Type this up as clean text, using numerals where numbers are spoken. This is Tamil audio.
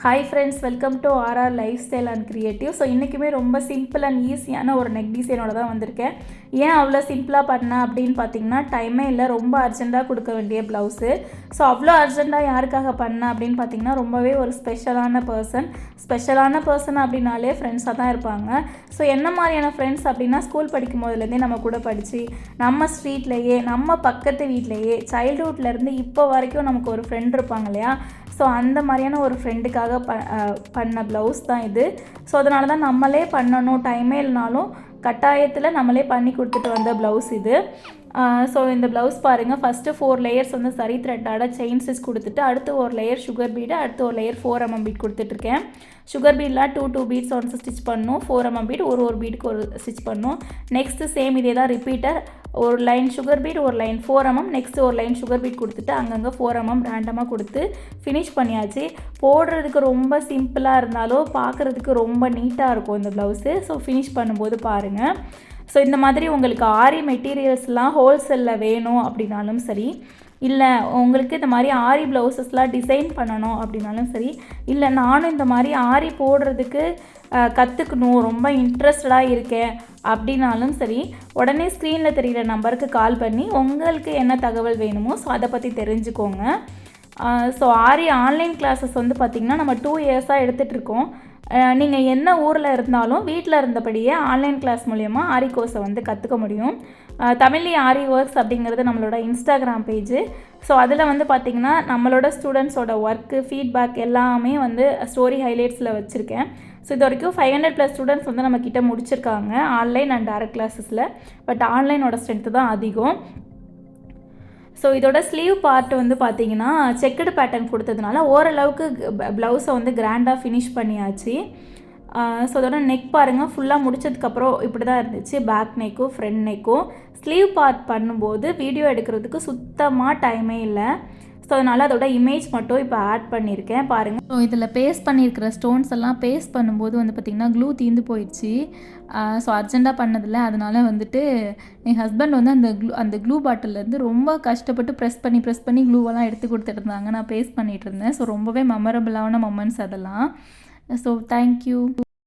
Hi friends, welcome to RR lifestyle and creative. So இன்றைக்குமே ரொம்ப சிம்பிள் அண்ட் ஈஸியான ஒரு நெக் டிசைனோட தான் வந்திருக்கேன். ஏன் அவ்வளோ சிம்பிளாக பண்ணேன் அப்படின்னு பார்த்தீங்கன்னா, டைமே இல்லை, ரொம்ப அர்ஜெண்ட்டாக கொடுக்க வேண்டிய ப்ளவுஸு. ஸோ அவ்வளோ அர்ஜெண்ட்டாக யாருக்காக பண்ணேன் அப்படின்னு பார்த்தீங்கன்னா, ரொம்பவே ஒரு ஸ்பெஷலான பர்சன் அப்படின்னாலே ஃப்ரெண்ட்ஸாக தான் இருப்பாங்க. ஸோ என்ன மாதிரியான ஃப்ரெண்ட்ஸ் அப்படின்னா, ஸ்கூல் படிக்கும் போதுலேருந்தே நம்ம கூட படித்து நம்ம ஸ்ட்ரீட்லேயே நம்ம பக்கத்து வீட்லேயே சைல்டுஹுட்லேருந்து இப்போ வரைக்கும் நமக்கு ஒரு ஃப்ரெண்ட் இருப்பாங்க இல்லையா. ஸோ அந்த மாதிரியான ஒரு ஃப்ரெண்டுக்காக பண்ண ப்ளவுஸ் தான் இது. ஸோ அதனால தான் நம்மளே பண்ணணும், டைமே இல்லைனாலும் கட்டாயத்தில் நம்மளே பண்ணி கொடுத்துட்டு வந்த ப்ளவுஸ் இது. ஸோ இந்த ப்ளவுஸ் பாருங்கள், ஃபஸ்ட்டு 4 லேயர்ஸ் வந்து சரி த்ரெட்டோட செயின் ஸ்டிச் கொடுத்துட்டு, அடுத்து ஒரு லேயர் சுகர் பீடு, அடுத்து ஒரு லேயர் 4 mm பீட் கொடுத்துட்ருக்கேன். சுகர் பீட்லாம் 2 பீட்ஸ் ஒன்ஸ் ஸ்டிச் பண்ணணும். 4 mm பீட் ஒரு பீடுக்கு ஒரு ஸ்டிச் பண்ணணும். நெக்ஸ்ட்டு சேம் இதே தான் ரிப்பீட்டர், ஒரு லைன் சுகர் பீட், ஒரு லைன் 4 mm, நெக்ஸ்ட்டு ஒரு லைன் சுகர் பீட் கொடுத்துட்டு அங்கங்கே 4 mm ரேண்டமாக கொடுத்து ஃபினிஷ் பண்ணியாச்சு. போடுறதுக்கு ரொம்ப சிம்பிளாக இருந்தாலும் பார்க்குறதுக்கு ரொம்ப நீட்டாக இருக்கும் இந்த ப்ளவுஸு. ஸோ ஃபினிஷ் பண்ணும்போது பாருங்கள். ஸோ இந்த மாதிரி உங்களுக்கு ஆரி மெட்டீரியல்ஸ்லாம் ஹோல்சேலில் வேணும் அப்படின்னாலும் சரி, இல்லை உங்களுக்கு இந்த மாதிரி ஆரி ப்ளவுசஸ்லாம் டிசைன் பண்ணணும் அப்படின்னாலும் சரி, இல்லை நானும் இந்த மாதிரி ஆரி போடுறதுக்கு கற்றுக்கணும், ரொம்ப இன்ட்ரெஸ்டடாக இருக்கேன் அப்படின்னாலும் சரி, உடனே ஸ்க்ரீனில் தெரிகிற நம்பருக்கு கால் பண்ணி உங்களுக்கு என்ன தகவல் வேணுமோ ஸோ அதை பற்றி தெரிஞ்சுக்கோங்க. ஸோ ஆரி ஆன்லைன் கிளாஸஸ் வந்து பார்த்திங்கன்னா நம்ம 2 இயர்ஸாக எடுத்துகிட்ருக்கோம். நீங்கள் என்ன ஊரில் இருந்தாலும் வீட்டில் இருந்தபடியே ஆன்லைன் கிளாஸ் மூலயமா ஆரி கோர்ஸை வந்து கற்றுக்க முடியும். தமிழ்லி ஆரி ஒர்க்ஸ் அப்படிங்கிறது நம்மளோட இன்ஸ்டாகிராம் பேஜு. ஸோ அதில் வந்து பார்த்திங்கன்னா நம்மளோட ஸ்டூடெண்ட்ஸோட ஒர்க்கு ஃபீட்பேக் எல்லாமே வந்து ஸ்டோரி ஹைலைட்ஸில் வச்சுருக்கேன். ஸோ இது வரைக்கும் 500+ ஸ்டூடெண்ட்ஸ் வந்து நம்மக்கிட்ட முடிச்சிருக்காங்க ஆன்லைன் அண்ட் டைரக்ட் கிளாஸஸில். பட் ஆன்லைனோட ஸ்ட்ரென்த்து தான் அதிகம். ஸோ இதோட ஸ்லீவ் பார்ட் வந்து பார்த்திங்கன்னா செக்குடு பேட்டர்ன் கொடுத்ததுனால ஓரளவுக்கு ப்ளவுஸை வந்து கிராண்டாக ஃபினிஷ் பண்ணியாச்சு. ஸோ அதோட நெக் பாருங்கள், ஃபுல்லாக முடித்ததுக்கப்புறம் இப்படி தான் இருந்துச்சு. பேக் நெக்கும் ஃப்ரண்ட் நெக்கும். ஸ்லீவ் பார்ட் பண்ணும்போது வீடியோ எடுக்கிறதுக்கு சுத்தமாக டைமே இல்லை. ஸோ அதனால் அதோட இமேஜ் மட்டும் இப்போ ஆட் பண்ணியிருக்கேன் பாருங்கள். ஸோ இதில் பேஸ்ட் பண்ணியிருக்கிற ஸ்டோன்ஸ் எல்லாம் பேஸ்ட் பண்ணும்போது வந்து பார்த்திங்கன்னா க்ளூ தீர்ந்து போயிடுச்சு. ஸோ அர்ஜெண்ட்டாக பண்ணதில்லை, அதனால் வந்துட்டு என் ஹஸ்பண்ட் வந்து அந்த க்ளூ பாட்டிலேருந்து ரொம்ப கஷ்டப்பட்டு ப்ரெஸ் பண்ணி க்ளூவெல்லாம் எடுத்து கொடுத்துட்டு இருந்தாங்க. நான் பேஸ்ட் பண்ணிகிட்டு இருந்தேன். ஸோ ரொம்பவே மெமரபிளான மொமெண்ட்ஸ் அதெல்லாம். So thank you.